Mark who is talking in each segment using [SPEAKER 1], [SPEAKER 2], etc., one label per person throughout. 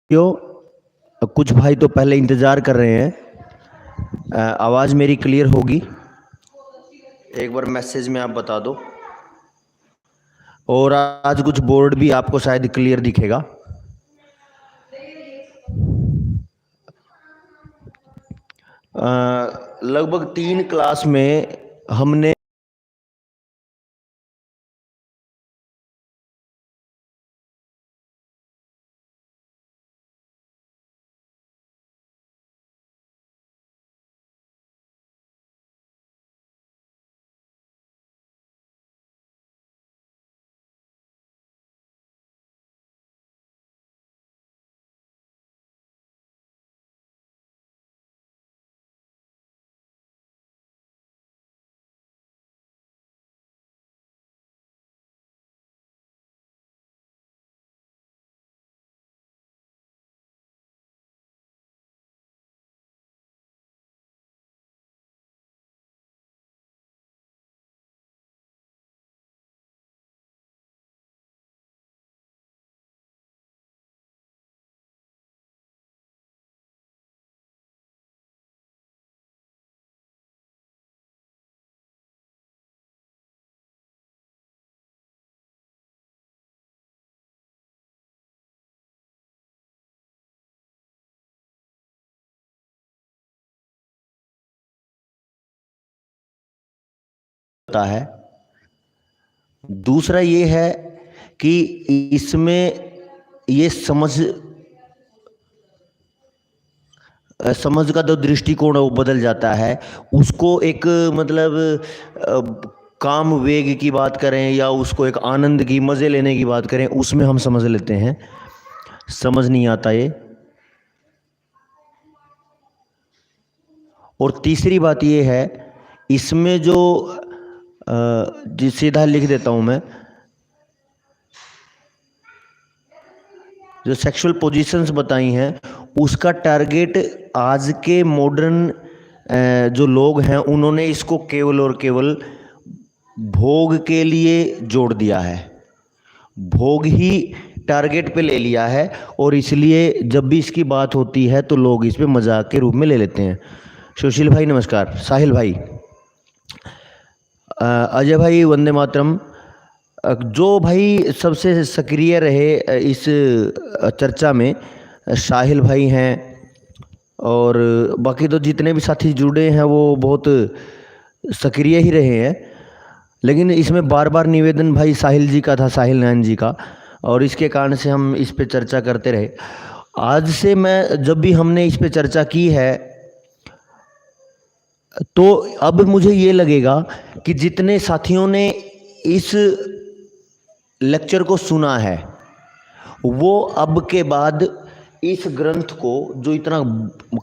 [SPEAKER 1] कुछ भाई तो पहले इंतज़ार कर रहे हैं। आवाज़ मेरी क्लियर होगी? एक बार मैसेज में आप बता दो। और आज कुछ बोर्ड भी आपको शायद क्लियर दिखेगा। लगभग 3 क्लास में हमने होता है। दूसरा ये है कि इसमें ये समझ का जो दृष्टिकोण है वो बदल जाता है। उसको एक मतलब काम वेग की बात करें या उसको एक आनंद की मज़े लेने की बात करें, उसमें हम समझ लेते हैं। समझ नहीं आता ये। और तीसरी बात ये है, इसमें जो सीधा लिख देता हूँ मैं, जो सेक्सुअल पोजीशंस बताई हैं उसका टारगेट आज के मॉडर्न जो लोग हैं उन्होंने इसको केवल और केवल भोग के लिए जोड़ दिया है। भोग ही टारगेट पे ले लिया है और इसलिए जब भी इसकी बात होती है तो लोग इस पे मजाक के रूप में ले लेते हैं। सुशील भाई नमस्कार। साहिल भाई, अजय भाई वंदे मातरम। जो भाई सबसे सक्रिय रहे इस चर्चा में साहिल भाई हैं और बाकी तो जितने भी साथी जुड़े हैं वो बहुत सक्रिय ही रहे हैं। लेकिन इसमें बार बार निवेदन भाई साहिल जी का था, साहिल नयन जी का, और इसके कारण से हम इस पे चर्चा करते रहे। आज से मैं जब भी हमने इस पे चर्चा की है तो अब मुझे ये लगेगा कि जितने साथियों ने इस लेक्चर को सुना है वो अब के बाद इस ग्रंथ को, जो इतना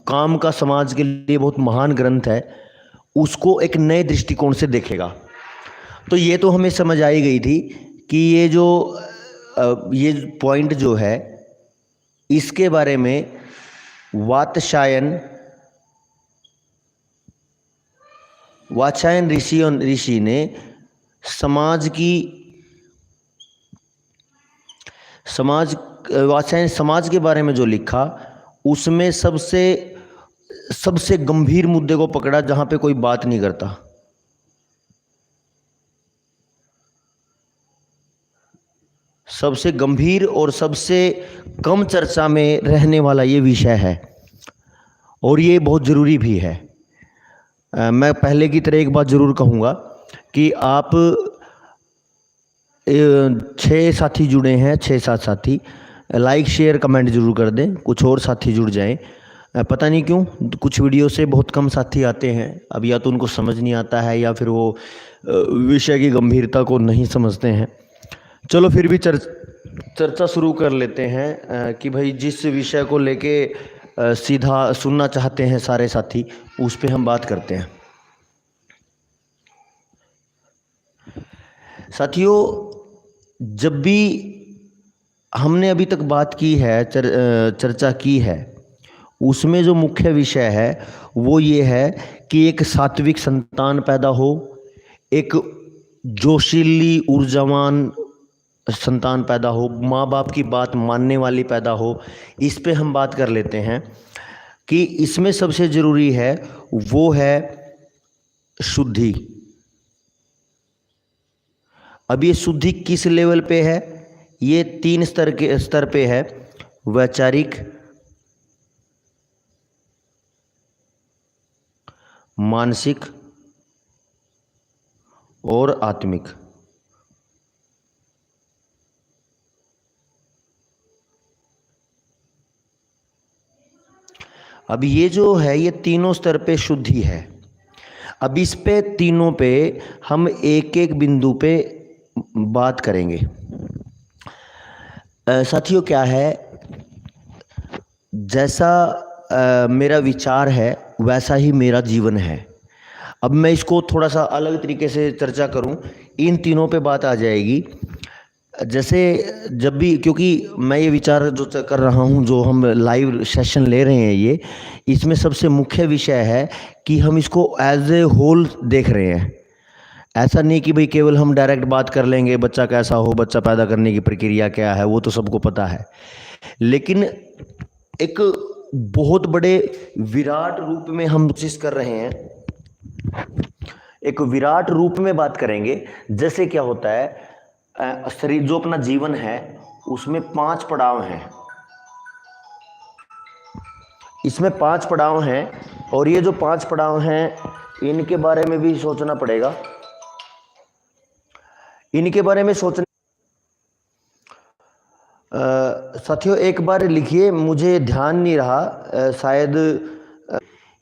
[SPEAKER 1] काम का समाज के लिए बहुत महान ग्रंथ है, उसको एक नए दृष्टिकोण से देखेगा। तो ये तो हमें समझ आई गई थी कि ये पॉइंट जो है इसके बारे में वात्स्यायन ऋषि ने वात्स्यायन समाज के बारे में जो लिखा उसमें सबसे गंभीर मुद्दे को पकड़ा जहां पे कोई बात नहीं करता। सबसे गंभीर और सबसे कम चर्चा में रहने वाला ये विषय है और ये बहुत ज़रूरी भी है। मैं पहले की तरह एक बात ज़रूर कहूँगा कि आप 6 साथी जुड़े हैं, 6-7 साथी, लाइक शेयर कमेंट जरूर कर दें, कुछ और साथी जुड़ जाएं। पता नहीं क्यों कुछ वीडियो से बहुत कम साथी आते हैं। अब या तो उनको समझ नहीं आता है या फिर वो विषय की गंभीरता को नहीं समझते हैं। चलो फिर भी चर्चा शुरू कर लेते हैं कि भाई जिस विषय को लेके सीधा सुनना चाहते हैं सारे साथी, उस पे हम बात करते हैं। साथियों, जब भी हमने अभी तक बात की है, चर्चा की है, उसमें जो मुख्य विषय है वो ये है कि एक सात्विक संतान पैदा हो, एक जोशीली ऊर्जावान संतान पैदा हो, माँ बाप की बात मानने वाली पैदा हो, इस पे हम बात कर लेते हैं कि इसमें सबसे ज़रूरी है वो है शुद्धि। अब ये शुद्धि किस लेवल पे है? ये 3 स्तर पे है, वैचारिक, मानसिक और आत्मिक। अब ये जो है ये तीनों स्तर पे शुद्धि है। अब इस पे तीनों पे हम एक एक बिंदु पे बात करेंगे। साथियों क्या है, जैसा मेरा विचार है वैसा ही मेरा जीवन है। अब मैं इसको थोड़ा सा अलग तरीके से चर्चा करूं, इन तीनों पे बात आ जाएगी। जैसे जब भी, क्योंकि मैं ये विचार जो कर रहा हूँ, जो हम लाइव सेशन ले रहे हैं, ये इसमें सबसे मुख्य विषय है कि हम इसको एज ए होल देख रहे हैं। ऐसा नहीं कि भाई केवल हम डायरेक्ट बात कर लेंगे बच्चा कैसा हो, बच्चा पैदा करने की प्रक्रिया क्या है, वो तो सबको पता है। लेकिन एक बहुत बड़े विराट रूप में हम कोशिश कर रहे हैं, एक विराट रूप में बात करेंगे। जैसे क्या होता है, शरीर जो अपना जीवन है उसमें 5 पड़ाव हैं, इसमें 5 पड़ाव हैं और ये जो 5 पड़ाव हैं इनके बारे में भी सोचना पड़ेगा। इनके बारे में सोचना, साथियों एक बार लिखिए, मुझे ध्यान नहीं रहा, शायद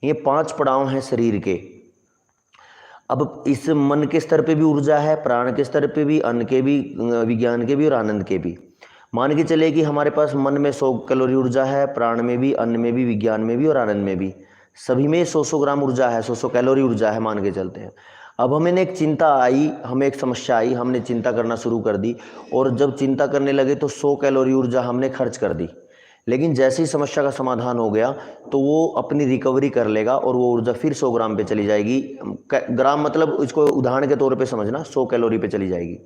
[SPEAKER 1] ये 5 पड़ाव हैं शरीर के। अब इस मन के स्तर पे भी ऊर्जा है, प्राण के स्तर पे भी, अन्न के भी, विज्ञान के भी और आनंद के भी। मान के चले कि हमारे पास मन में 100 कैलोरी ऊर्जा है, प्राण में भी, अन्न में भी, विज्ञान में भी और आनंद में भी, सभी में 100 ग्राम ऊर्जा है, 100 कैलोरी ऊर्जा है, मान के चलते हैं। अब हमें एक चिंता आई, हमें एक समस्या आई, हमने चिंता करना शुरू कर दी और जब चिंता करने लगे तो 100 कैलोरी ऊर्जा हमने खर्च कर दी। लेकिन जैसे ही समस्या का समाधान हो गया तो वो अपनी रिकवरी कर लेगा और वो ऊर्जा फिर 100 ग्राम पे चली जाएगी। ग्राम मतलब इसको उदाहरण के तौर पे समझना, 100 कैलोरी पे चली जाएगी।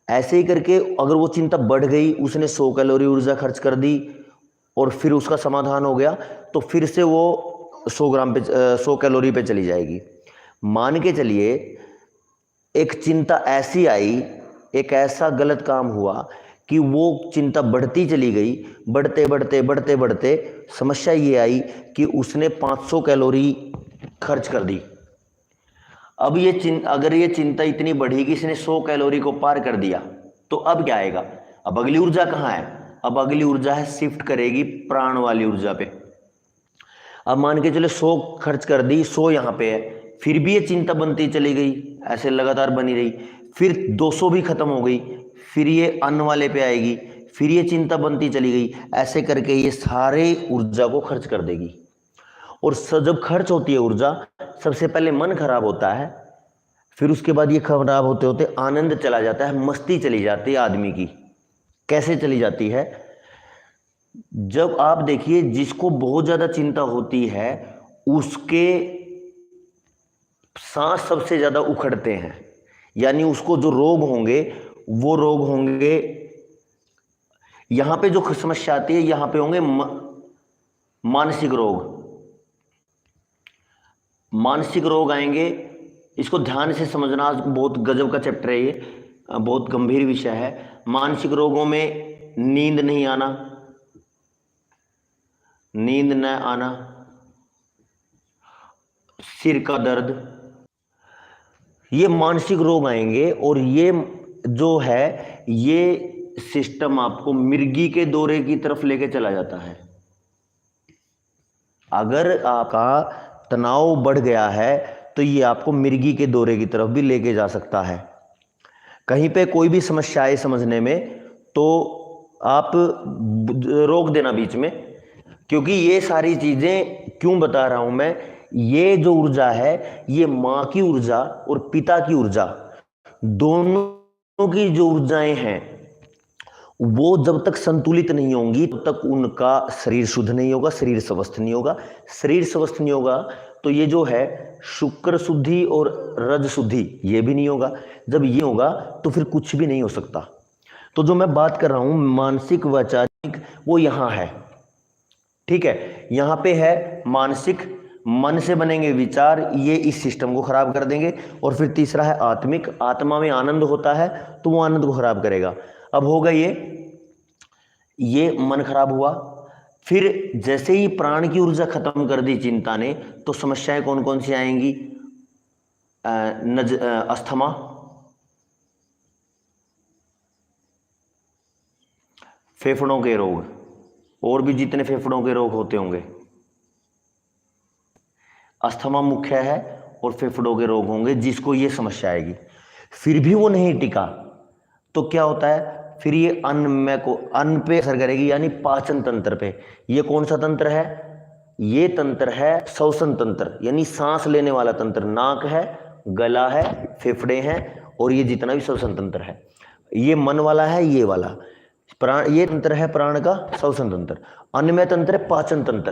[SPEAKER 1] ऐसे ही करके अगर वो चिंता बढ़ गई, उसने 100 कैलोरी ऊर्जा खर्च कर दी और फिर उसका समाधान हो गया तो फिर से वो 100 ग्राम पे 100 कैलोरी पे चली जाएगी। मान के चलिए एक चिंता ऐसी आई, एक ऐसा गलत काम हुआ कि वो चिंता बढ़ती चली गई, बढ़ते बढ़ते बढ़ते बढ़ते समस्या ये आई कि उसने 500 कैलोरी खर्च कर दी। अब अगर ये चिंता इतनी बढ़ी कि इसने 100 कैलोरी को पार कर दिया तो अब क्या आएगा? अब अगली ऊर्जा कहाँ है? अब अगली ऊर्जा है शिफ्ट करेगी प्राण वाली ऊर्जा पे। अब मान के चले 100 खर्च कर दी, 100 यहाँ पे है, फिर भी ये चिंता बनती चली गई, ऐसे लगातार बनी रही, फिर 200 भी खत्म हो गई, फिर ये अन्न वाले पे आएगी, फिर ये चिंता बनती चली गई, ऐसे करके ये सारे ऊर्जा को खर्च कर देगी। और जब खर्च होती है ऊर्जा, सबसे पहले मन खराब होता है, फिर उसके बाद ये खराब होते होते आनंद चला जाता है, मस्ती चली जाती है आदमी की। कैसे चली जाती है? जब आप देखिए जिसको बहुत ज्यादा चिंता होती है उसके सांस सबसे ज्यादा उखड़ते हैं, यानी उसको जो रोग होंगे वो रोग होंगे, यहां पे जो समस्या आती है यहां पे होंगे मानसिक रोग। मानसिक रोग आएंगे, इसको ध्यान से समझना, बहुत गजब का चैप्टर है ये, बहुत गंभीर विषय है। मानसिक रोगों में नींद नहीं आना, नींद न आना, सिर का दर्द, ये मानसिक रोग आएंगे। और ये जो है ये सिस्टम आपको मिर्गी के दौरे की तरफ लेके चला जाता है। अगर आपका तनाव बढ़ गया है तो ये आपको मिर्गी के दौरे की तरफ भी लेके जा सकता है। कहीं पे कोई भी समस्या आए समझने में तो आप रोक देना बीच में, क्योंकि ये सारी चीजें क्यों बता रहा हूं मैं, ये जो ऊर्जा है ये मां की ऊर्जा और पिता की ऊर्जा, दोनों की जो ऊर्जाएं हैं वो जब तक संतुलित नहीं होंगी तब तक उनका शरीर शुद्ध नहीं होगा, शरीर स्वस्थ नहीं होगा। शरीर स्वस्थ नहीं होगा तो ये जो है शुक्र शुद्धि और रज शुद्धि ये भी नहीं होगा। जब ये होगा तो फिर कुछ भी नहीं हो सकता। तो जो मैं बात कर रहा हूं मानसिक वैचारिक, वो यहां है। ठीक है, यहां पे है मानसिक, मन से बनेंगे विचार, ये इस सिस्टम को खराब कर देंगे। और फिर तीसरा है आत्मिक, आत्मा में आनंद होता है तो वो आनंद को खराब करेगा। अब होगा ये मन खराब हुआ। फिर जैसे ही प्राण की ऊर्जा खत्म कर दी चिंता ने, तो समस्याएं कौन कौन सी आएंगी? अस्थमा, फेफड़ों के रोग, और भी जितने फेफड़ों के रोग होते होंगे, अस्थमा मुख्य है, और फेफड़ों के रोग होंगे जिसको ये समस्या आएगी। फिर भी वो नहीं टिका तो क्या होता है? फिर ये अन्न में को अन्न पे असर करेगी, यानी पाचन तंत्र पे। ये कौन सा तंत्र है? ये तंत्र है श्वसन तंत्र, यानी सांस लेने वाला तंत्र। नाक है, गला है, फेफड़े हैं, और ये जितना भी श्वसन तंत्र है, ये मन वाला है, ये वाला प्राण, ये तंत्र है प्राण का श्वसन तंत्र। अन्नमय तंत्र है पाचन तंत्र।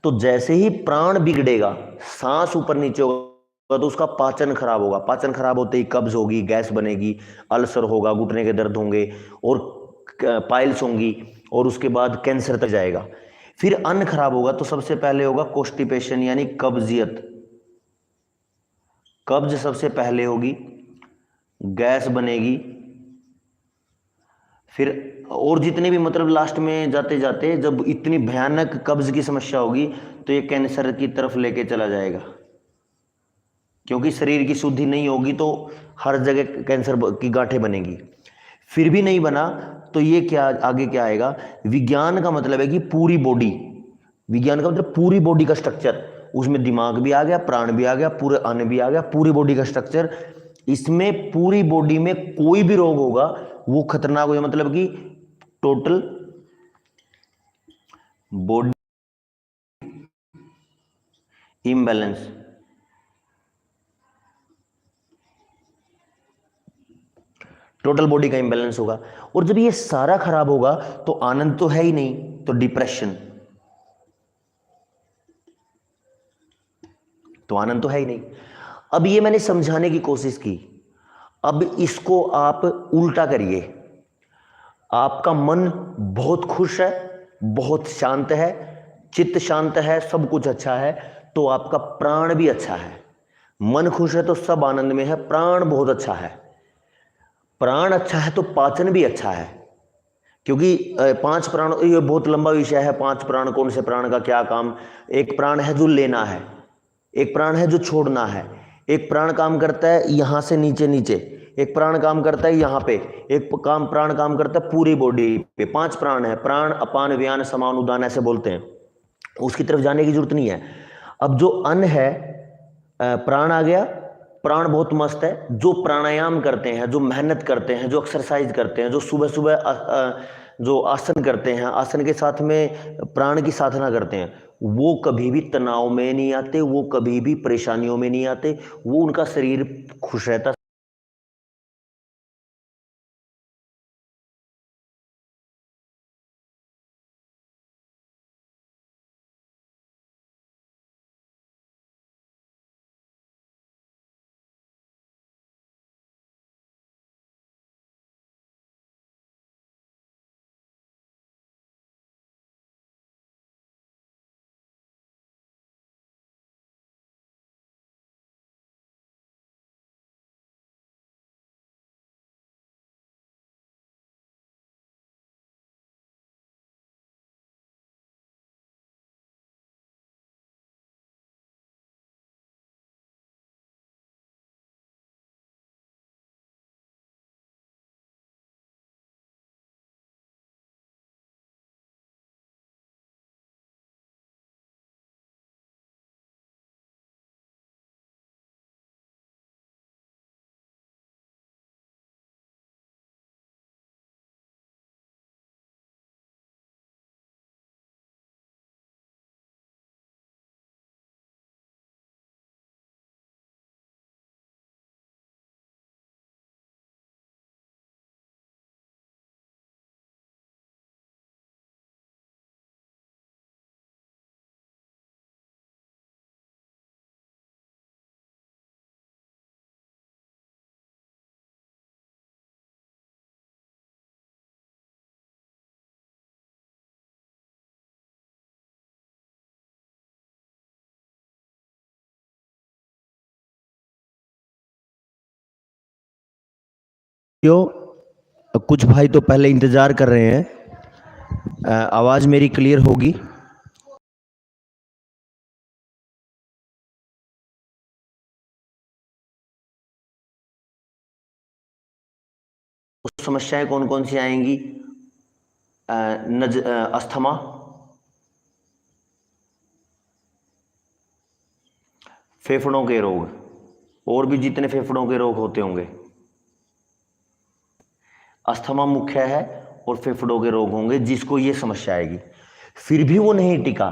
[SPEAKER 1] तो जैसे ही प्राण बिगड़ेगा, सांस ऊपर नीचे होगा, तो उसका पाचन खराब होगा। पाचन खराब होते ही कब्ज होगी, गैस बनेगी, अल्सर होगा, घुटने के दर्द होंगे, और पाइल्स होंगी, और उसके बाद कैंसर तक जाएगा। फिर अन्न खराब होगा तो सबसे पहले होगा कॉन्स्टिपेशन, यानी कब्जियत। कब्ज सबसे पहले होगी, गैस बनेगी, फिर और जितने भी, मतलब लास्ट में जाते जाते जब इतनी भयानक कब्ज की समस्या होगी तो ये कैंसर की तरफ लेके चला जाएगा। क्योंकि शरीर की शुद्धि नहीं होगी तो हर जगह कैंसर की गांठें बनेगी। फिर भी नहीं बना तो ये क्या आगे क्या आएगा? विज्ञान का मतलब है कि पूरी बॉडी, विज्ञान का मतलब पूरी बॉडी का स्ट्रक्चर, उसमें दिमाग भी आ गया, प्राण भी आ गया, पूरे अन्न भी आ गया, पूरी बॉडी का स्ट्रक्चर। इसमें पूरी बॉडी में कोई भी रोग होगा वो खतरनाक हो, मतलब कि total body imbalance. Total body का इम्बैलेंस होगा। और जब ये सारा खराब होगा तो आनंद तो है ही नहीं, तो डिप्रेशन, तो आनंद तो है ही नहीं। अब ये मैंने समझाने की कोशिश की, अब इसको आप उल्टा करिए। आपका मन बहुत खुश है, बहुत शांत है, चित्त शांत है, सब कुछ अच्छा है, तो आपका प्राण भी अच्छा है। मन खुश है तो सब आनंद में है, प्राण बहुत अच्छा है। प्राण अच्छा है तो पाचन भी अच्छा है। क्योंकि पांच प्राण, ये बहुत लंबा विषय है, पांच प्राण कौन से प्राण का क्या काम। एक प्राण है जो लेना है, एक प्राण है जो छोड़ना है, एक प्राण काम करता है यहां से नीचे नीचे, एक प्राण काम करता है यहाँ पे, एक प्राण काम करता है पूरी बॉडी पे। पांच प्राण है, प्राण अपान व्यान समान उदान ऐसे बोलते हैं। उसकी तरफ जाने की जरूरत नहीं है। अब जो अन्न है, प्राण आ गया, प्राण बहुत मस्त है। जो प्राणायाम करते हैं, जो मेहनत करते हैं, जो एक्सरसाइज करते हैं, जो सुबह सुबह जो आसन करते हैं, आसन के साथ में प्राण की साधना करते हैं, वो कभी भी तनाव में नहीं आते, वो कभी भी परेशानियों में नहीं आते, वो उनका शरीर खुश रहता क्यों कुछ भाई तो पहले इंतज़ार कर रहे हैं। आवाज़ मेरी क्लियर होगी? उस समस्याएं कौन कौन सी आएंगी? अस्थमा, फेफड़ों के रोग, और भी जितने फेफड़ों के रोग होते होंगे, अस्थमा मुख्य है, और फेफड़ों के रोग होंगे जिसको ये समस्या आएगी। फिर भी वो नहीं टिका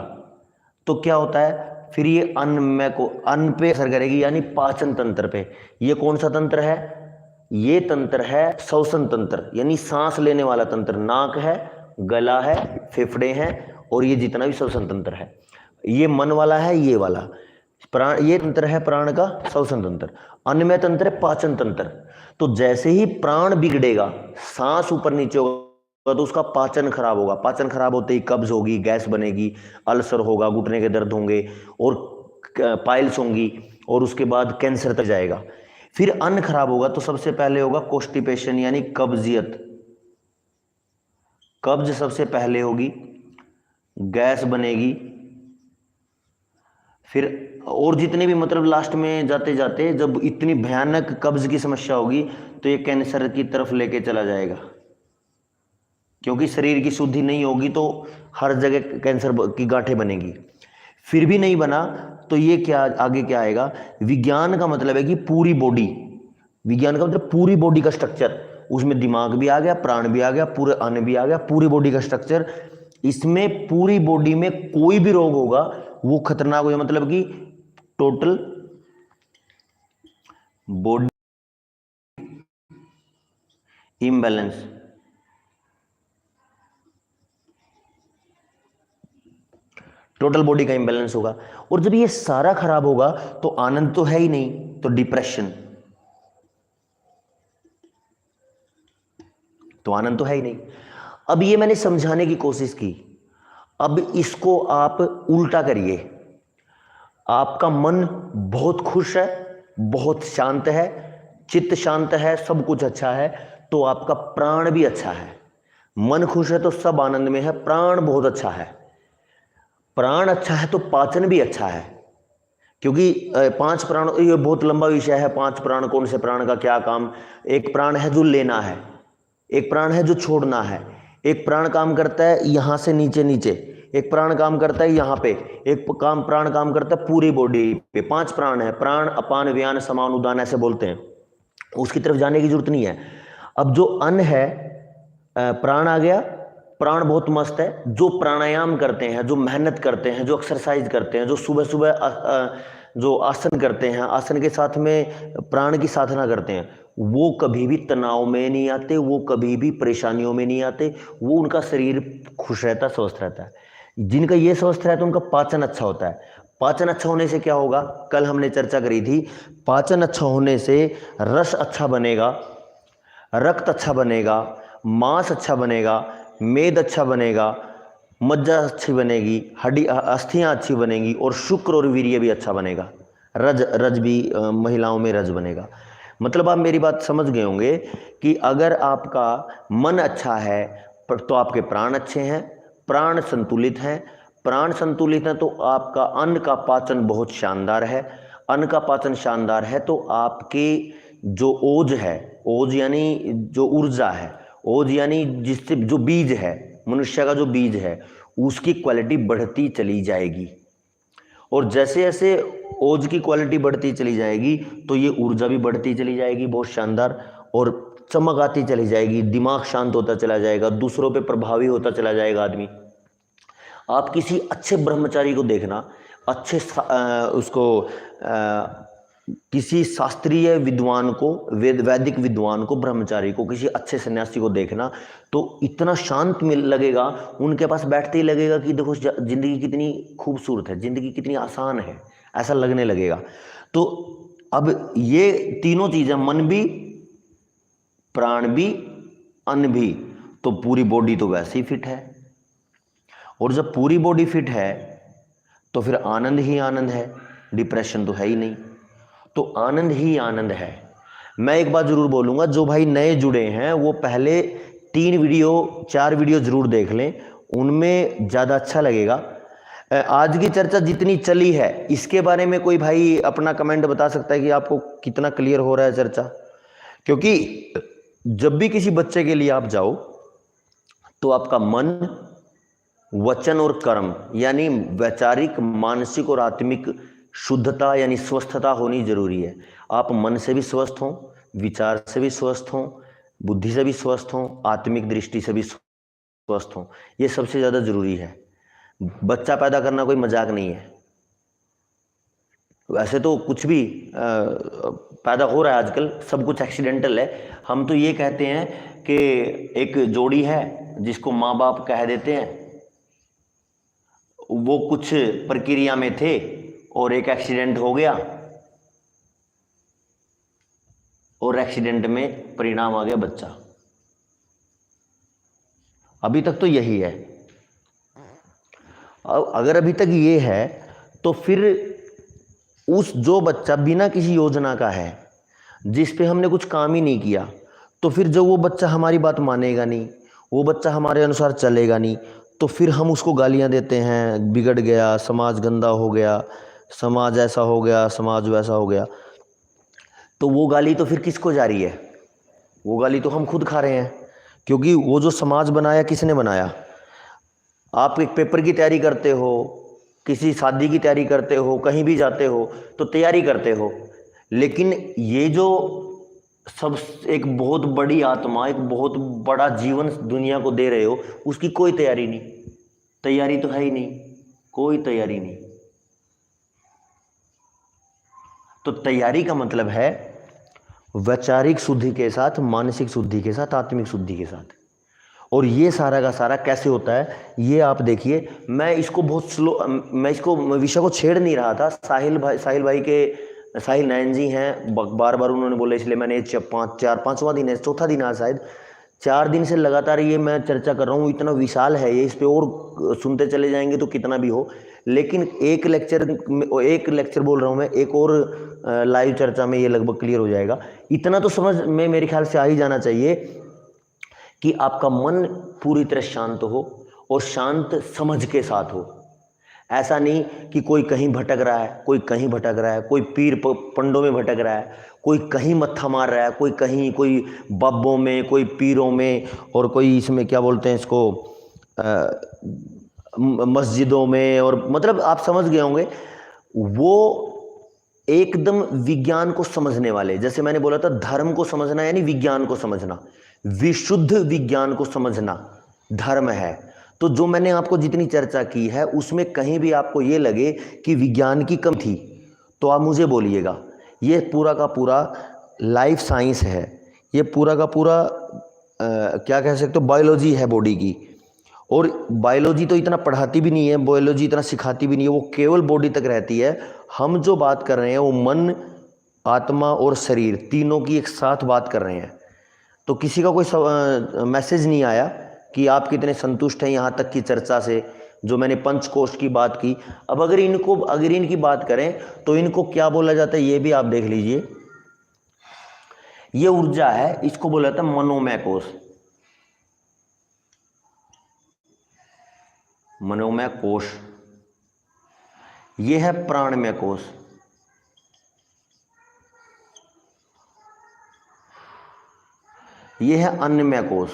[SPEAKER 1] तो क्या होता है, फिर ये अन्न पे असर करेगी, यानी पाचन तंत्र पे। ये कौन सा तंत्र है? ये तंत्र है श्वसन तंत्र, यानी सांस लेने वाला तंत्र। नाक है, गला है, फेफड़े हैं, और ये जितना भी श्वसन तंत्र है, ये मन वाला है, ये वाला प्राण, ये तंत्र है प्राण का श्वसन तंत्र। अन्नमय तंत्र है पाचन तंत्र। तो जैसे ही प्राण बिगड़ेगा, सांस ऊपर नीचे होगा, तो उसका पाचन खराब होगा। पाचन खराब होते ही कब्ज होगी, गैस बनेगी, अल्सर होगा, घुटने के दर्द होंगे, और पाइल्स होंगी, और उसके बाद कैंसर तक जाएगा। फिर अन्न खराब होगा तो सबसे पहले होगा कॉन्स्टिपेशन, यानी कब्जियत। कब्ज सबसे पहले होगी, गैस बनेगी, फिर और जितने भी, मतलब लास्ट में जाते जाते जब इतनी भयानक कब्ज की समस्या होगी तो ये कैंसर की तरफ लेके चला जाएगा। क्योंकि शरीर की शुद्धि नहीं होगी तो हर जगह कैंसर की गांठें बनेगी। फिर भी नहीं बना तो ये क्या आगे क्या आएगा? विज्ञान का मतलब है कि पूरी बॉडी, विज्ञान का मतलब पूरी बॉडी का स्ट्रक्चर, उसमें दिमाग भी आ गया, प्राण भी आ गया, पूरे अन्न भी आ गया, पूरी बॉडी का स्ट्रक्चर। इसमें पूरी बॉडी में कोई भी रोग होगा वो खतरनाक हो, मतलब कि total body imbalance. Total body का इम्बैलेंस होगा। और जब ये सारा खराब होगा तो आनंद तो है ही नहीं, तो डिप्रेशन, तो आनंद तो है ही नहीं। अब ये मैंने समझाने की कोशिश की, अब इसको आप उल्टा करिए। आपका मन बहुत खुश है, बहुत शांत है, चित्त शांत है, सब कुछ अच्छा है, तो आपका प्राण भी अच्छा है। मन खुश है तो सब आनंद में है, प्राण बहुत अच्छा है। प्राण अच्छा है तो पाचन भी अच्छा है। क्योंकि पांच प्राण, ये बहुत लंबा विषय है, पांच प्राण, कौन से प्राण का क्या काम। एक प्राण है जो लेना है, एक प्राण है जो छोड़ना है, एक प्राण काम करता है यहां से नीचे नीचे, एक प्राण काम करता है यहाँ पे, एक प्राण काम करता है पूरी बॉडी पे। पांच प्राण है, प्राण, अपान, व्यान, समान, उदान ऐसे बोलते हैं। उसकी तरफ जाने की जरूरत नहीं है। अब जो अन्न है, प्राण आ गया, प्राण बहुत मस्त है। जो प्राणायाम करते हैं, जो मेहनत करते हैं, जो एक्सरसाइज करते हैं, जो सुबह सुबह जो आसन करते हैं, आसन के साथ में प्राण की साधना करते हैं, वो कभी भी तनाव में नहीं आते, वो कभी भी परेशानियों में नहीं आते, वो उनका शरीर खुश रहता है, स्वस्थ रहता है। जिनका ये स्वस्थ रहता है उनका पाचन अच्छा होता है। पाचन अच्छा होने से क्या होगा, कल हमने चर्चा करी थी, पाचन अच्छा होने से रस अच्छा बनेगा, रक्त अच्छा बनेगा, मांस अच्छा बनेगा, मेद अच्छा बनेगा, मज्जा अच्छी बनेगी, हड्डी अस्थियां अच्छी बनेंगी, और शुक्र और वीर्य भी अच्छा बनेगा। रज रज भी महिलाओं में रज बनेगा। मतलब आप मेरी बात समझ गए होंगे कि अगर आपका मन अच्छा है तो आपके प्राण अच्छे हैं, प्राण संतुलित हैं, प्राण संतुलित हैं तो आपका अन्न का पाचन बहुत शानदार है। अन्न का पाचन शानदार है तो आपके जो ओज है, ओज यानी जो ऊर्जा है, ओज यानी जिससे जो बीज है, मनुष्य का जो बीज है, उसकी क्वालिटी बढ़ती चली जाएगी। और जैसे जैसे ओज की क्वालिटी बढ़ती चली जाएगी तो ये ऊर्जा भी बढ़ती चली जाएगी बहुत शानदार, और चमक आती चली जाएगी, दिमाग शांत होता चला जाएगा, दूसरों पे प्रभावी होता चला जाएगा आदमी। आप किसी अच्छे ब्रह्मचारी को देखना, अच्छे उसको किसी शास्त्रीय विद्वान को, वैदिक विद्वान को, ब्रह्मचारी को, किसी अच्छे सन्यासी को देखना तो इतना शांत मिल लगेगा, उनके पास बैठते ही लगेगा कि देखो जिंदगी कितनी खूबसूरत है, जिंदगी कितनी आसान है, ऐसा लगने लगेगा। तो अब ये तीनों चीजें, मन भी, प्राण भी, अन्न भी, तो पूरी बॉडी तो वैसे ही फिट है। और जब पूरी बॉडी फिट है तो फिर आनंद ही आनंद है, डिप्रेशन तो है ही नहीं। तो आनंद ही आनंद है। मैं एक बात जरूर बोलूँगा, जो भाई नए जुड़े हैं वो पहले 4 वीडियो जरूर देख लें, उनमें ज़्यादा अच्छा लगेगा। आज की चर्चा जितनी चली है इसके बारे में कोई भाई अपना कमेंट बता सकता है कि आपको कितना क्लियर हो रहा है चर्चा? क्योंकि जब भी किसी बच्चे के लिए आप जाओ तो आपका मन, वचन और कर्म यानी वैचारिक, मानसिक और आत्मिक शुद्धता यानी स्वस्थता होनी जरूरी है। आप मन से भी स्वस्थ हों, विचार से भी स्वस्थ हों, बुद्धि से भी स्वस्थ हों, आत्मिक दृष्टि से भी स्वस्थ हों, ये सबसे ज़्यादा जरूरी है। बच्चा पैदा करना कोई मजाक नहीं है। वैसे तो कुछ भी पैदा हो रहा है आजकल, सब कुछ एक्सीडेंटल है। हम तो ये कहते हैं कि एक जोड़ी है जिसको माँ बाप कह देते हैं, वो कुछ प्रक्रिया में थे और एक एक्सीडेंट हो गया और एक्सीडेंट में परिणाम आ गया बच्चा। अभी तक तो यही है। अगर अभी तक ये है तो फिर उस जो बच्चा बिना किसी योजना का है, जिस पे हमने कुछ काम ही नहीं किया, तो फिर जो वो बच्चा हमारी बात मानेगा नहीं, वो बच्चा हमारे अनुसार चलेगा नहीं, तो फिर हम उसको गालियां देते हैं, बिगड़ गया, समाज गंदा हो गया, समाज ऐसा हो गया, समाज वैसा हो गया। तो वो गाली तो फिर किसको जा रही है? वो गाली तो हम खुद खा रहे हैं, क्योंकि वो जो समाज बनाया किसने बनाया? आप एक पेपर की तैयारी करते हो, किसी शादी की तैयारी करते हो, कहीं भी जाते हो तो तैयारी करते हो, लेकिन ये जो सब एक बहुत बड़ी आत्मा, एक बहुत बड़ा जीवन दुनिया को दे रहे हो, उसकी कोई तैयारी नहीं। तैयारी तो है ही नहीं, कोई तैयारी नहीं। तो तैयारी का मतलब है वैचारिक शुद्धि के साथ, मानसिक शुद्धि के साथ, आत्मिक शुद्धि के साथ। और ये सारा का सारा कैसे होता है ये आप देखिए। मैं इसको बहुत स्लो, मैं इसको विषय को छेड़ नहीं रहा था। साहिल नयन जी हैं, बार बार उन्होंने बोला, इसलिए मैंने 4-5वां दिन है, चौथा दिन आज शायद, 4 दिन से लगातार ये मैं चर्चा कर रहा हूँ। इतना विशाल है ये, इस पे और सुनते चले जाएंगे तो कितना भी हो, लेकिन एक लेक्चर बोल रहा हूँ मैं, एक और लाइव चर्चा में ये लगभग क्लियर हो जाएगा। इतना तो समझ में मेरे ख्याल से आ ही जाना चाहिए कि आपका मन पूरी तरह शांत हो और शांत समझ के साथ हो। ऐसा नहीं कि कोई कहीं भटक रहा है, कोई कहीं भटक रहा है, कोई पीर पंडों में भटक रहा है, कोई कहीं मत्था मार रहा है, कोई कहीं, कोई बाबों में, कोई पीरों में, और कोई इसमें क्या बोलते हैं इसको, मस्जिदों में, और मतलब आप समझ गए होंगे। वो एकदम विज्ञान को समझने वाले, जैसे मैंने बोला था धर्म को समझना यानी विज्ञान को समझना, विशुद्ध विज्ञान को समझना धर्म है। तो जो मैंने आपको जितनी चर्चा की है उसमें कहीं भी आपको ये लगे कि विज्ञान की कमी थी तो आप मुझे बोलिएगा। ये पूरा का पूरा लाइफ साइंस है, ये पूरा का पूरा क्या कह सकते हो, बायोलॉजी है बॉडी की। और बायोलॉजी तो इतना पढ़ाती भी नहीं है, बायोलॉजी इतना सिखाती भी नहीं है, वो केवल बॉडी तक रहती है। हम जो बात कर रहे हैं वो मन, आत्मा और शरीर तीनों की एक साथ बात कर रहे हैं। तो किसी का कोई मैसेज नहीं आया कि आप कितने संतुष्ट हैं यहाँ तक की चर्चा से, जो मैंने पंचकोश की बात की। अब अगर इनकी बात करें तो इनको क्या बोला जाता है ये भी आप देख लीजिए। ये ऊर्जा है, इसको बोला जाता है मनोमय कोश। मनोमय कोश, ये है प्राणमय कोश, ये है अन्नमय कोश,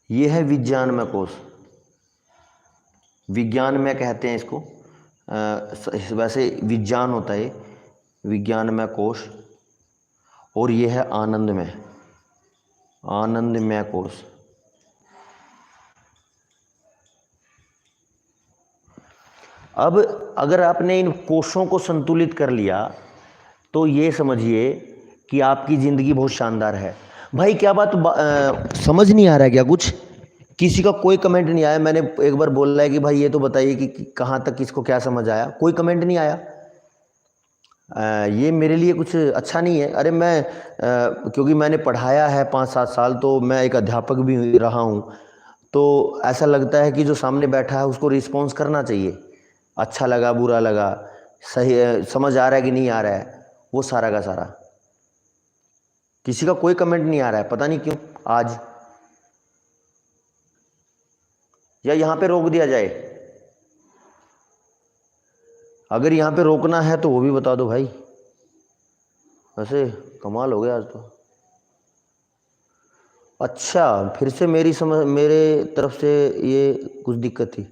[SPEAKER 1] ये है विज्ञानमय कोश। विज्ञानमय कहते हैं इसको, वैसे विज्ञान होता है विज्ञानमय कोश। और ये है आनंदमय, आनंदमय कोश। अब अगर आपने इन कोशों को संतुलित कर लिया तो ये समझिए कि आपकी ज़िंदगी बहुत शानदार है। भाई क्या बात समझ नहीं आ रहा है क्या? कुछ किसी का कोई कमेंट नहीं आया। मैंने एक बार बोला है कि भाई ये तो बताइए कि कहाँ तक किसको क्या समझ आया, कोई कमेंट नहीं आया। ये मेरे लिए कुछ अच्छा नहीं है। अरे मैं क्योंकि मैंने पढ़ाया है 5-7 साल, तो मैं एक अध्यापक भी रहा हूँ, तो ऐसा लगता है कि जो सामने बैठा है उसको रिस्पॉन्स करना चाहिए। अच्छा लगा बुरा लगा, सही समझ आ रहा है कि नहीं आ रहा है, वो सारा का सारा। किसी का कोई कमेंट नहीं आ रहा है, पता नहीं क्यों आज, या यहाँ पे रोक दिया जाए? अगर यहाँ पे रोकना है तो वो भी बता दो भाई, वैसे कमाल हो गया आज तो। अच्छा, फिर से मेरी समझ, मेरे तरफ से ये कुछ दिक्कत थी।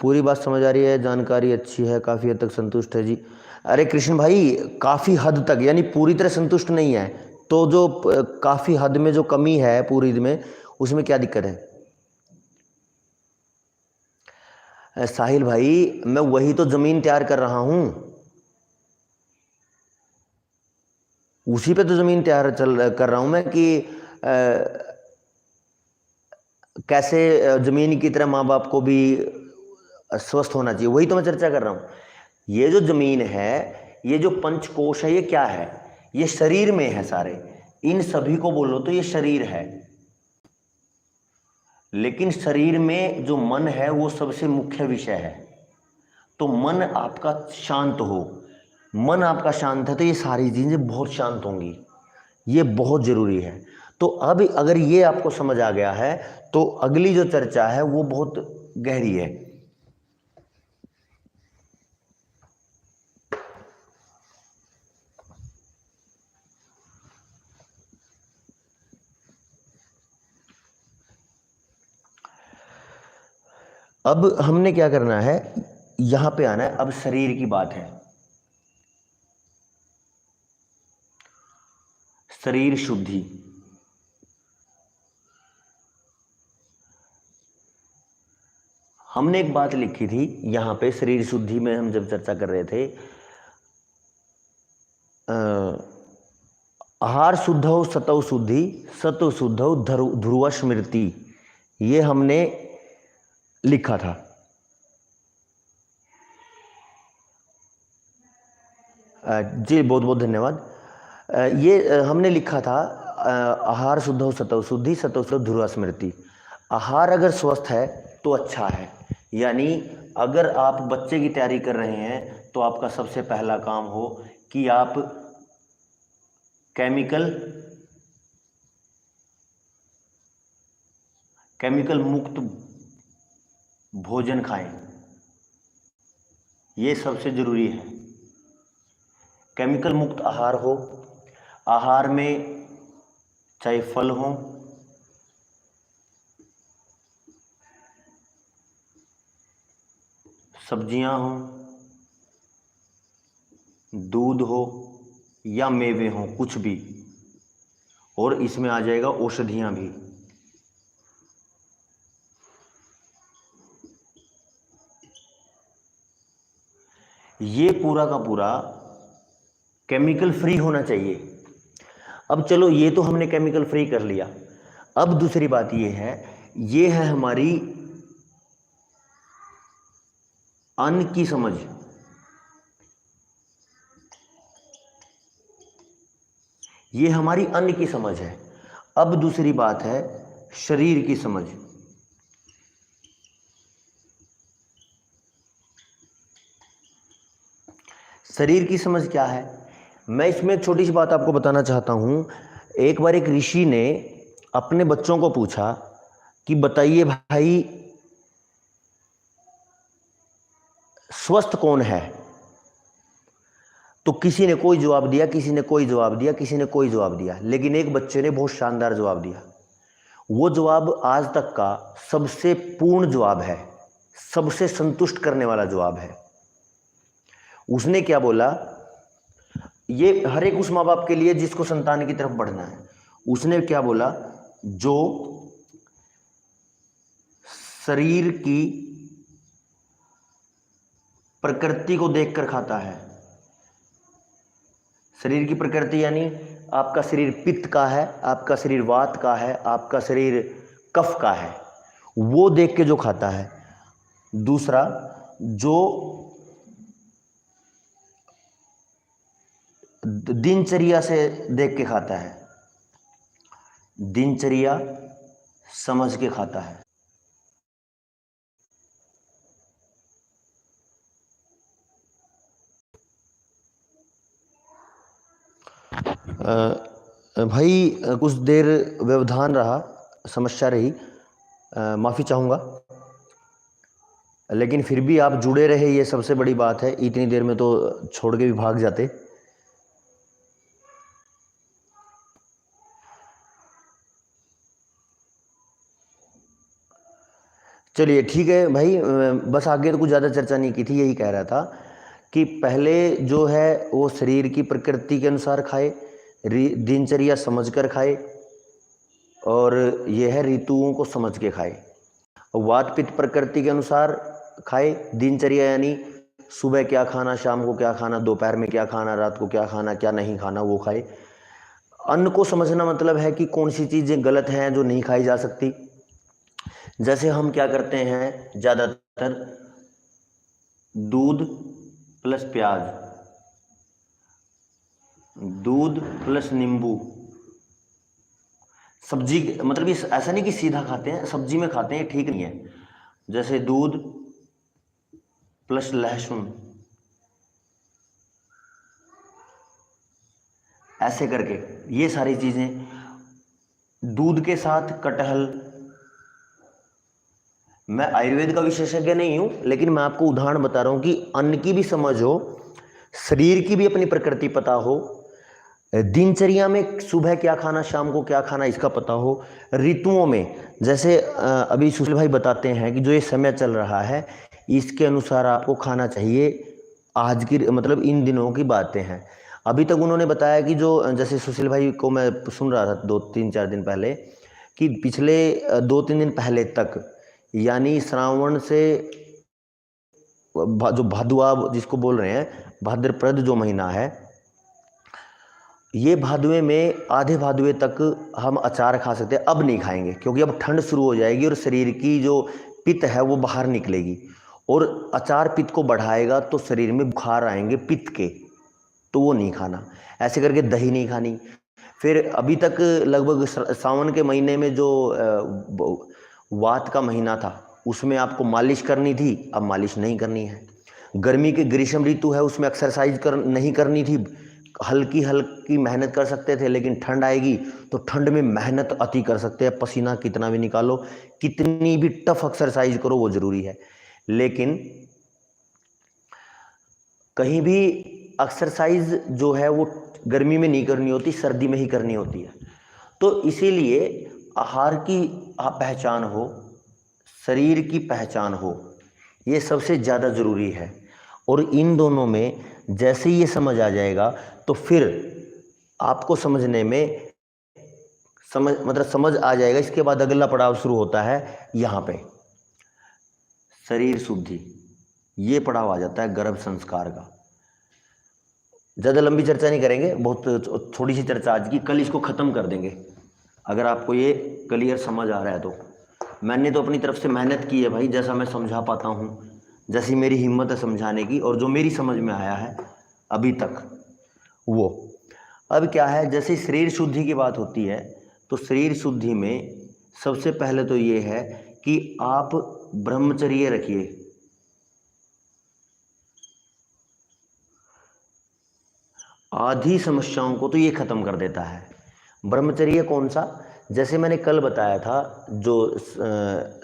[SPEAKER 1] पूरी बात समझ आ रही है, जानकारी अच्छी है, काफ़ी हद तक संतुष्ट है जी। अरे कृष्ण भाई, काफ़ी हद तक यानी पूरी तरह संतुष्ट नहीं है, तो जो काफ़ी हद में जो कमी है पूरी में, उसमें क्या दिक्कत है? साहिल भाई, मैं वही तो ज़मीन तैयार कर रहा हूँ, उसी पे तो ज़मीन तैयार कर रहा हूँ मैं कि कैसे ज़मीन की तरह माँ बाप को भी स्वस्थ होना चाहिए, वही तो मैं चर्चा कर रहा हूँ। ये जो ज़मीन है, ये जो पंचकोश है, ये क्या है? ये शरीर में है सारे, इन सभी को बोलो तो ये शरीर है। लेकिन शरीर में जो मन है वो सबसे मुख्य विषय है। तो मन आपका शांत हो, मन आपका शांत है तो ये सारी चीज़ें बहुत शांत होंगी, ये बहुत ज़रूरी है। तो अब अगर ये आपको समझ आ गया है तो अगली जो चर्चा है वो बहुत गहरी है। अब हमने क्या करना है, यहां पे आना है, अब शरीर की बात है। शरीर शुद्धि, हमने एक बात लिखी थी यहां पे, शरीर शुद्धि में हम जब चर्चा कर रहे थे, आहार शुद्धौ सतौ शुद्धि, सतौ शुद्धौ ध्रुव स्मृति, ये हमने लिखा था। जी बहुत बहुत धन्यवाद। ये हमने लिखा था, आहार शुद्धौ सतौ शुद्धि, सतौ शुद्धौ ध्रुव स्मृति। आहार अगर स्वस्थ है तो अच्छा है, यानी अगर आप बच्चे की तैयारी कर रहे हैं तो आपका सबसे पहला काम हो कि आप केमिकल मुक्त भोजन खाएं, ये सबसे जरूरी है। केमिकल मुक्त आहार हो, आहार में चाहे फल हो, सब्जियां हो, दूध हो या मेवे हो, कुछ भी, और इसमें आ जाएगा औषधियां भी। ये पूरा का पूरा केमिकल फ्री होना चाहिए। अब चलो ये तो हमने केमिकल फ्री कर लिया, अब दूसरी बात ये है, ये है हमारी अन्न की समझ। ये हमारी अन्न की समझ है। अब दूसरी बात है शरीर की समझ। शरीर की समझ क्या है, मैं इसमें एक छोटी सी बात आपको बताना चाहता हूं। एक बार एक ऋषि ने अपने बच्चों को पूछा कि बताइए भाई, स्वस्थ कौन है? तो किसी ने कोई जवाब दिया, किसी ने कोई जवाब दिया, किसी ने कोई जवाब दिया, लेकिन एक बच्चे ने बहुत शानदार जवाब दिया। वो जवाब आज तक का सबसे पूर्ण जवाब है, सबसे संतुष्ट करने वाला जवाब है। उसने क्या बोला, ये हर एक उस माँ बाप के लिए जिसको संतान की तरफ बढ़ना है। उसने क्या बोला, जो शरीर की प्रकृति को देखकर खाता है, शरीर की प्रकृति यानी आपका शरीर पित्त का है, आपका शरीर वात का है, आपका शरीर कफ का है, वो देख के जो खाता है। दूसरा, जो दिनचर्या से देख के खाता है, दिनचर्या समझ के खाता है। भाई कुछ देर व्यवधान रहा, समस्या रही, माफ़ी चाहूँगा, लेकिन फिर भी आप जुड़े रहे, ये सबसे बड़ी बात है। इतनी देर में तो छोड़ के भी भाग जाते। चलिए ठीक है भाई, बस आगे तो कुछ ज़्यादा चर्चा नहीं की थी, यही कह रहा था कि पहले जो है वो शरीर की प्रकृति के अनुसार खाए, दिनचर्या समझकर खाए, और यह है ऋतुओं को समझ के खाए। वात पित्त प्रकृति के अनुसार खाए, दिनचर्या यानी सुबह क्या खाना, शाम को क्या खाना, दोपहर में क्या खाना, रात को क्या खाना, क्या नहीं खाना, वो खाए। अन्न को समझना मतलब है कि कौन सी चीज़ें गलत हैं जो नहीं खाई जा सकती। जैसे हम क्या करते हैं, ज़्यादातर दूध प्लस प्याज, दूध प्लस नींबू, सब्जी, मतलब ये ऐसा नहीं कि सीधा खाते हैं, सब्जी में खाते हैं, ठीक नहीं है। जैसे दूध प्लस लहसुन, ऐसे करके ये सारी चीज़ें, दूध के साथ कटहल। मैं आयुर्वेद का विशेषज्ञ नहीं हूं, लेकिन मैं आपको उदाहरण बता रहा हूं कि अन्न की भी समझ हो, शरीर की भी अपनी प्रकृति पता हो, दिनचर्या में सुबह क्या खाना, शाम को क्या खाना, इसका पता हो, ऋतुओं में जैसे अभी सुशील भाई बताते हैं कि जो ये समय चल रहा है इसके अनुसार आपको खाना चाहिए। आज की मतलब इन दिनों की बातें हैं। अभी तक उन्होंने बताया कि जो जैसे सुशील भाई को मैं सुन रहा था 2-3-4 दिन पहले, कि पिछले 2-3 दिन पहले तक, यानी श्रावण से जो भादुआ जिसको बोल रहे हैं, भाद्रपद जो महीना है, ये भादुए में आधे भादुए तक हम अचार खा सकते हैं। अब नहीं खाएंगे क्योंकि अब ठंड शुरू हो जाएगी और शरीर की जो पित्त है वो बाहर निकलेगी, और अचार पित्त को बढ़ाएगा तो शरीर में बुखार आएंगे पित्त के, तो वो नहीं खाना। ऐसे करके दही नहीं खानी। फिर अभी तक लगभग सावन के महीने में जो वात का महीना था उसमें आपको मालिश करनी थी, अब मालिश नहीं करनी है। गर्मी के ग्रीष्म ऋतु है उसमें एक्सरसाइज नहीं करनी थी, हल्की हल्की मेहनत कर सकते थे, लेकिन ठंड आएगी तो ठंड में मेहनत अति कर सकते हैं, पसीना कितना भी निकालो, कितनी भी टफ एक्सरसाइज करो, वो जरूरी है। लेकिन कहीं भी एक्सरसाइज जो है वो गर्मी में नहीं करनी होती, सर्दी में ही करनी होती है। तो इसीलिए आहार की पहचान हो, शरीर की पहचान हो, ये सबसे ज़्यादा ज़रूरी है। और इन दोनों में जैसे ये समझ आ जाएगा तो फिर आपको समझने में समझ आ जाएगा। इसके बाद अगला पड़ाव शुरू होता है यहाँ पे, शरीर शुद्धि, ये पड़ाव आ जाता है गर्भ संस्कार का। ज़्यादा लंबी चर्चा नहीं करेंगे, बहुत थोड़ी सी चर्चा आज की, कल इसको ख़त्म कर देंगे। अगर आपको ये क्लियर समझ आ रहा है तो मैंने तो अपनी तरफ से मेहनत की है भाई, जैसा मैं समझा पाता हूँ, जैसी मेरी हिम्मत है समझाने की, और जो मेरी समझ में आया है अभी तक वो। अब क्या है, जैसे शरीर शुद्धि की बात होती है तो शरीर शुद्धि में सबसे पहले तो ये है कि आप ब्रह्मचर्य रखिए। आधी समस्याओं को तो ये खत्म कर देता है। ब्रह्मचर्य कौन सा? जैसे मैंने कल बताया था, जो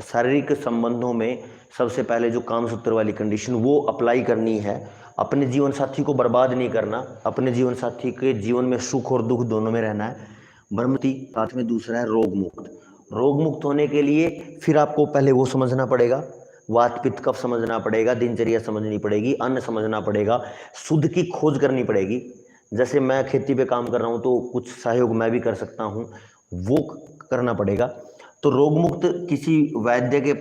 [SPEAKER 1] शारीरिक संबंधों में सबसे पहले जो कामसूत्र वाली कंडीशन वो अप्लाई करनी है। अपने जीवन साथी को बर्बाद नहीं करना, अपने जीवन साथी के जीवन में सुख और दुख दोनों में रहना है। ब्रह्मति, साथ में दूसरा है रोग मुक्त। रोग मुक्त होने के लिए फिर आपको पहले वो समझना पड़ेगा, वात पित्त कफ समझना पड़ेगा, दिनचर्या समझनी पड़ेगी, अन्न समझना पड़ेगा, शुद्ध की खोज करनी पड़ेगी। जैसे मैं खेती पे काम कर रहा हूँ तो कुछ सहयोग मैं भी कर सकता हूँ, वो करना पड़ेगा। तो रोग मुक्त किसी वैद्य के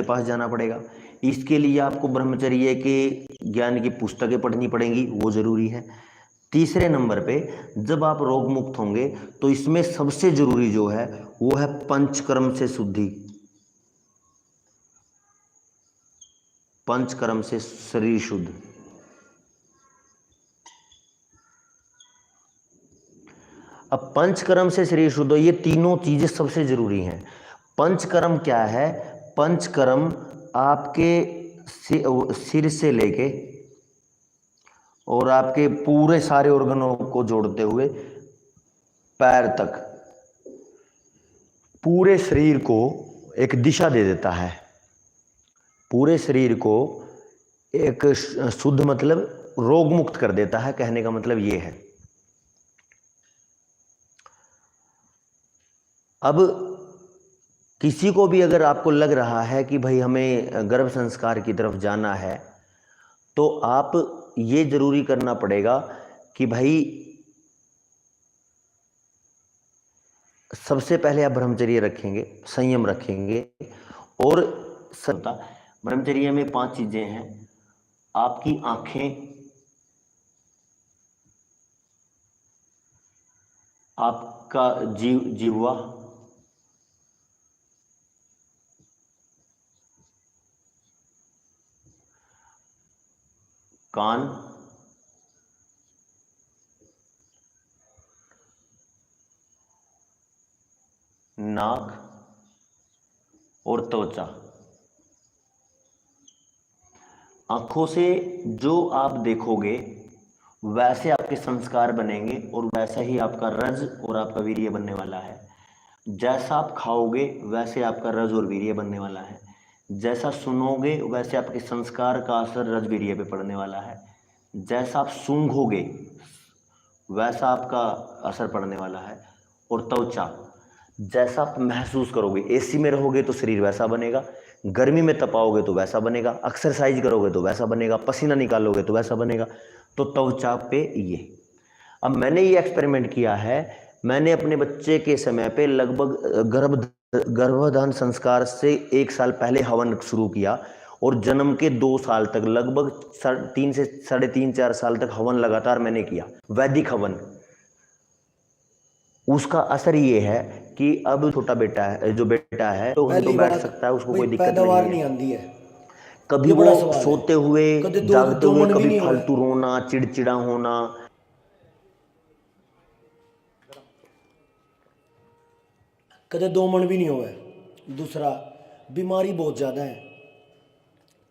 [SPEAKER 1] पास जाना पड़ेगा। इसके लिए आपको ब्रह्मचर्य के ज्ञान की पुस्तकें पढ़नी पड़ेंगी, वो जरूरी है। तीसरे नंबर पे जब आप रोग मुक्त होंगे तो इसमें सबसे जरूरी जो है वो है पंचकर्म से शुद्धि, पंचकर्म से शरीर शुद्ध। अब पंचकर्म से शरीर शुद्ध हो, ये तीनों चीजें सबसे जरूरी हैं। पंचकर्म क्या है? पंचकर्म आपके सिर से लेके और आपके पूरे सारे ऑर्गनों को जोड़ते हुए पैर तक पूरे शरीर को एक दिशा दे देता है, पूरे शरीर को एक शुद्ध मतलब रोग मुक्त कर देता है। कहने का मतलब ये है। अब किसी को भी अगर आपको लग रहा है कि भाई हमें गर्भ संस्कार की तरफ जाना है, तो आप ये जरूरी करना पड़ेगा कि भाई सबसे पहले आप ब्रह्मचर्य रखेंगे, संयम रखेंगे। और सत्ता ब्रह्मचर्य में 5 चीजें हैं। आपकी आंखें, आपका जीवा, कान, नाक और त्वचा। आंखों से जो आप देखोगे वैसे आपके संस्कार बनेंगे और वैसा ही आपका रज और आपका वीर्य बनने वाला है। जैसा आप खाओगे वैसे आपका रज और वीर्य बनने वाला है। जैसा सुनोगे वैसे आपके संस्कार का असर रज वीर्य पे पड़ने वाला है। जैसा आप सूंघोगे वैसा आपका असर पड़ने वाला है। और त्वचा, जैसा आप महसूस करोगे, एसी में रहोगे तो शरीर वैसा बनेगा, गर्मी में तपाओगे तो वैसा बनेगा, एक्सरसाइज करोगे तो वैसा बनेगा, पसीना निकालोगे तो वैसा बनेगा। तो त्वचा पे ये। अब मैंने ये एक्सपेरिमेंट किया है। मैंने अपने बच्चे के समय पे लगभग गर्भधान संस्कार से 1 साल पहले हवन शुरू किया और जन्म के 2 साल तक लगभग 3 से 3.5-4 साल तक हवन लगातार मैंने किया, वैदिक हवन। उसका असर ये है कि अब छोटा बेटा है, जो बेटा है तो हम तो बैठ सकता है, उसको कोई दिक्कत
[SPEAKER 2] पैदावार
[SPEAKER 1] नहीं
[SPEAKER 2] नहीं
[SPEAKER 1] है।
[SPEAKER 2] आती है।
[SPEAKER 1] कभी
[SPEAKER 2] ये बड़ा
[SPEAKER 1] वो
[SPEAKER 2] सवाल है।
[SPEAKER 1] सोते हुए,
[SPEAKER 2] कदे
[SPEAKER 1] जागते
[SPEAKER 2] दो
[SPEAKER 1] हुए
[SPEAKER 2] मन भी
[SPEAKER 1] कभी
[SPEAKER 2] नहीं हुए,
[SPEAKER 1] फालतू रोना, चिड़चिड़ा होना।
[SPEAKER 2] कदे 2 मन भी नहीं हुए। दूसरा, बीमारी बहुत ज़्यादा है।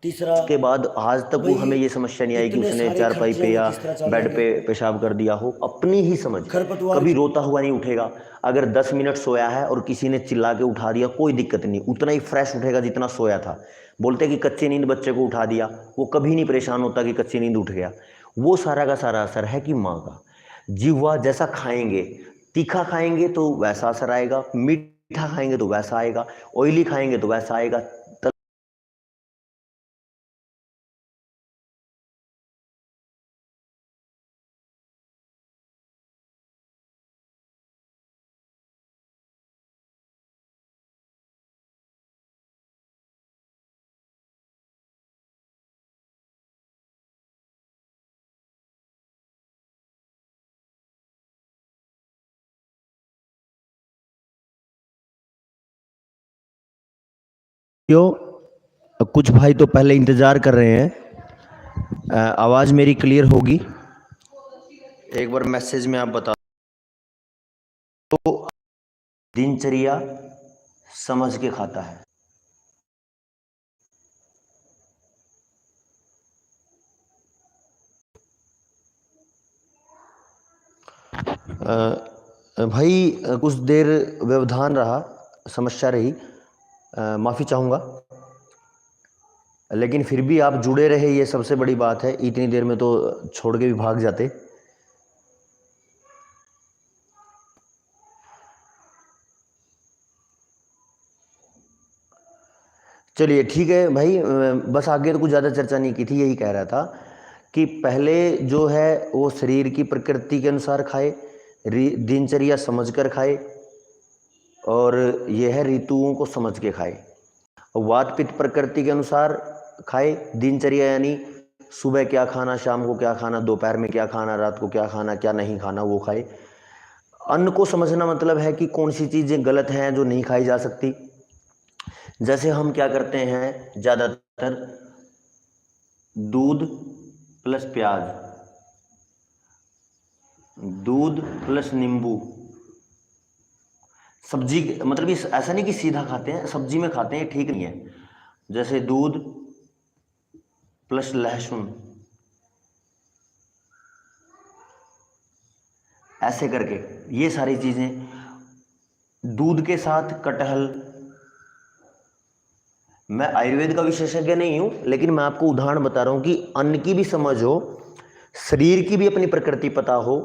[SPEAKER 2] तीसरा,
[SPEAKER 1] उसके बाद आज तक वो
[SPEAKER 2] भाई
[SPEAKER 1] हमें ये समस्या नहीं आई कि
[SPEAKER 2] इतने
[SPEAKER 1] उसने
[SPEAKER 2] सारे
[SPEAKER 1] चारपाई
[SPEAKER 2] खर्चे
[SPEAKER 1] पे
[SPEAKER 2] हमें
[SPEAKER 1] या
[SPEAKER 2] किस तरह चल
[SPEAKER 1] बेड
[SPEAKER 2] जाएंगे।
[SPEAKER 1] पे पेशाब कर दिया हो, अपनी ही समझ।
[SPEAKER 2] खरपतवार
[SPEAKER 1] कभी रोता हुआ नहीं उठेगा। अगर 10 मिनट सोया है और किसी ने चिल्ला के उठा दिया, कोई दिक्कत नहीं, उतना ही फ्रेश उठेगा जितना सोया था। बोलते कि कच्ची नींद बच्चे को उठा दिया, वो कभी नहीं परेशान होता कि कच्ची नींद उठ गया। वो सारा का सारा असर है कि माँ का जीवा जैसा खाएंगे, तीखा खाएंगे तो वैसा असर आएगा, मीठा खाएंगे तो वैसा आएगा, ऑयली खाएंगे तो वैसा आएगा। क्यों कुछ भाई तो पहले इंतज़ार कर रहे हैं। आवाज़ मेरी क्लियर होगी? एक बार मैसेज में आप बता। तो दिनचर्या समझ के खाता है। भाई कुछ देर व्यवधान रहा, समस्या रही, माफ़ी चाहूँगा। लेकिन फिर भी आप जुड़े रहे, ये सबसे बड़ी बात है। इतनी देर में तो छोड़ के भी भाग जाते। चलिए ठीक है भाई, बस आगे तो कुछ ज़्यादा चर्चा नहीं की थी। यही कह रहा था कि पहले जो है वो शरीर की प्रकृति के अनुसार खाए, दिनचर्या समझकर खाए, और यह है ऋतुओं को समझ के खाए। वात पित्त प्रकृति के अनुसार खाए दिनचर्या, यानी सुबह क्या खाना, शाम को क्या खाना, दोपहर में क्या खाना, रात को क्या खाना, क्या नहीं खाना, वो खाए। अन्न को समझना मतलब है कि कौन सी चीज़ें गलत हैं जो नहीं खाई जा सकती। जैसे हम क्या करते हैं ज़्यादातर, दूध प्लस प्याज, दूध प्लस नींबू, सब्जी, मतलब इस ऐसा नहीं कि सीधा खाते हैं, सब्जी में खाते हैं, ठीक नहीं है। जैसे दूध प्लस लहसुन, ऐसे करके ये सारी चीज़ें। दूध के साथ कटहल। मैं आयुर्वेद का विशेषज्ञ नहीं हूं, लेकिन मैं आपको उदाहरण बता रहा हूं कि अन्न की भी समझ हो, शरीर की भी अपनी प्रकृति पता हो,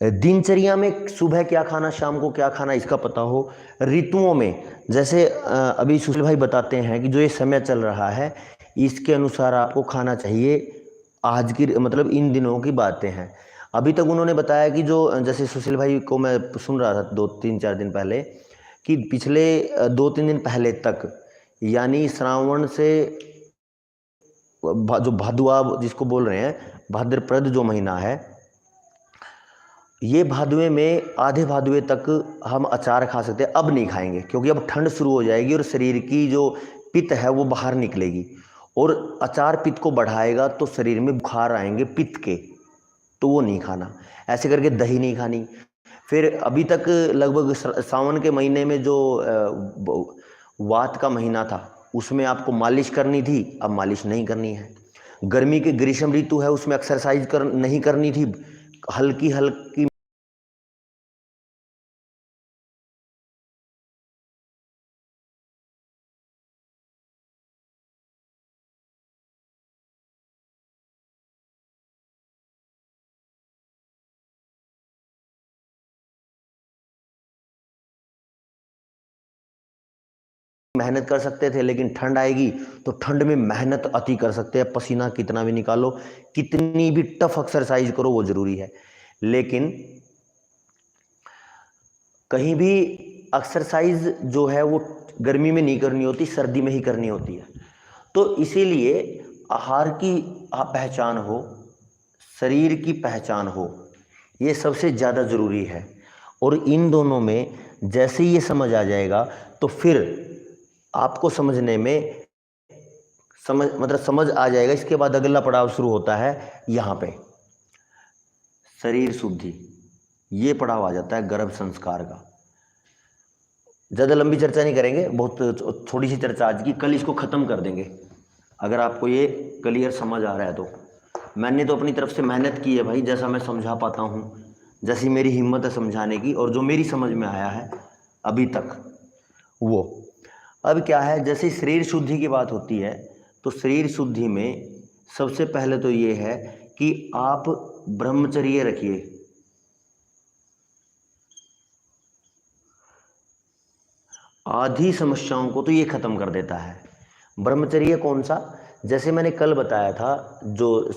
[SPEAKER 1] दिनचर्या में सुबह क्या खाना शाम को क्या खाना इसका पता हो, ऋतुओं में जैसे अभी सुशील भाई बताते हैं कि जो ये समय चल रहा है इसके अनुसार आपको खाना चाहिए। आज की मतलब इन दिनों की बातें हैं। अभी तक उन्होंने बताया कि जो जैसे सुशील भाई को मैं सुन रहा था 2-3-4 दिन पहले कि पिछले 2-3 दिन पहले तक, यानी श्रावण से जो भादुआ जिसको बोल रहे हैं, भाद्रपद जो महीना है, ये भादुए में आधे भादुए तक हम अचार खा सकते हैं। अब नहीं खाएंगे क्योंकि अब ठंड शुरू हो जाएगी और शरीर की जो पित्त है वो बाहर निकलेगी, और अचार पित्त को बढ़ाएगा तो शरीर में बुखार आएंगे पित्त के, तो वो नहीं खाना। ऐसे करके दही नहीं खानी। फिर अभी तक लगभग सावन के महीने में जो वात का महीना था उसमें आपको मालिश करनी थी, अब मालिश नहीं करनी है। गर्मी के ग्रीष्म ऋतु है उसमें एक्सरसाइज नहीं करनी थी, हल्की हल्की मेहनत कर सकते थे, लेकिन ठंड आएगी तो ठंड में मेहनत अति कर सकते हैं, पसीना कितना भी निकालो, कितनी भी टफ एक्सरसाइज करो वो जरूरी है। लेकिन कहीं भी एक्सरसाइज जो है वो गर्मी में नहीं करनी होती, सर्दी में ही करनी होती है। तो इसीलिए आहार की पहचान हो, शरीर की पहचान हो, ये सबसे ज़्यादा ज़रूरी है। और इन दोनों में जैसे ही ये समझ आ जाएगा तो फिर आपको समझने में समझ आ जाएगा। इसके बाद अगला पड़ाव शुरू होता है यहाँ पे शरीर शुद्धि, ये पड़ाव आ जाता है गर्भ संस्कार का। ज़्यादा लंबी चर्चा नहीं करेंगे, बहुत थोड़ी सी चर्चा आज की, कल इसको ख़त्म कर देंगे। अगर आपको ये क्लियर समझ आ रहा है तो मैंने तो अपनी तरफ से मेहनत की है भाई, जैसा मैं समझा पाता हूँ, जैसी मेरी हिम्मत है समझाने की, और जो मेरी समझ में आया है अभी तक वो। अब क्या है, जैसे शरीर शुद्धि की बात होती है तो शरीर शुद्धि में सबसे पहले तो ये है कि आप ब्रह्मचर्य रखिए। आधी समस्याओं को तो ये खत्म कर देता है। ब्रह्मचर्य कौन सा? जैसे मैंने कल बताया था, जो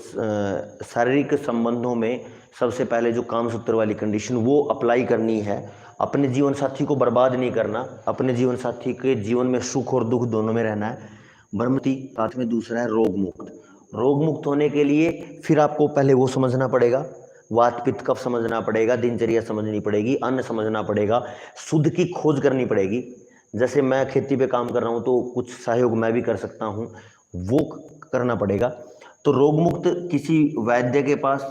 [SPEAKER 1] शारीरिक संबंधों में सबसे पहले जो कामसूत्र वाली कंडीशन वो अप्लाई करनी है। अपने जीवन साथी को बर्बाद नहीं करना, अपने जीवन साथी के जीवन में सुख और दुख दोनों में रहना है। ब्रह्मति साथ में दूसरा है रोग मुक्त। रोग मुक्त होने के लिए फिर आपको पहले वो समझना पड़ेगा, वात पित्त कफ समझना पड़ेगा, दिनचर्या समझनी पड़ेगी, अन्न समझना पड़ेगा, शुद्ध की खोज करनी पड़ेगी। जैसे मैं खेती पे काम कर रहा हूँ तो कुछ सहयोग मैं भी कर सकता हूँ, वो करना पड़ेगा। तो रोग मुक्त किसी वैद्य के पास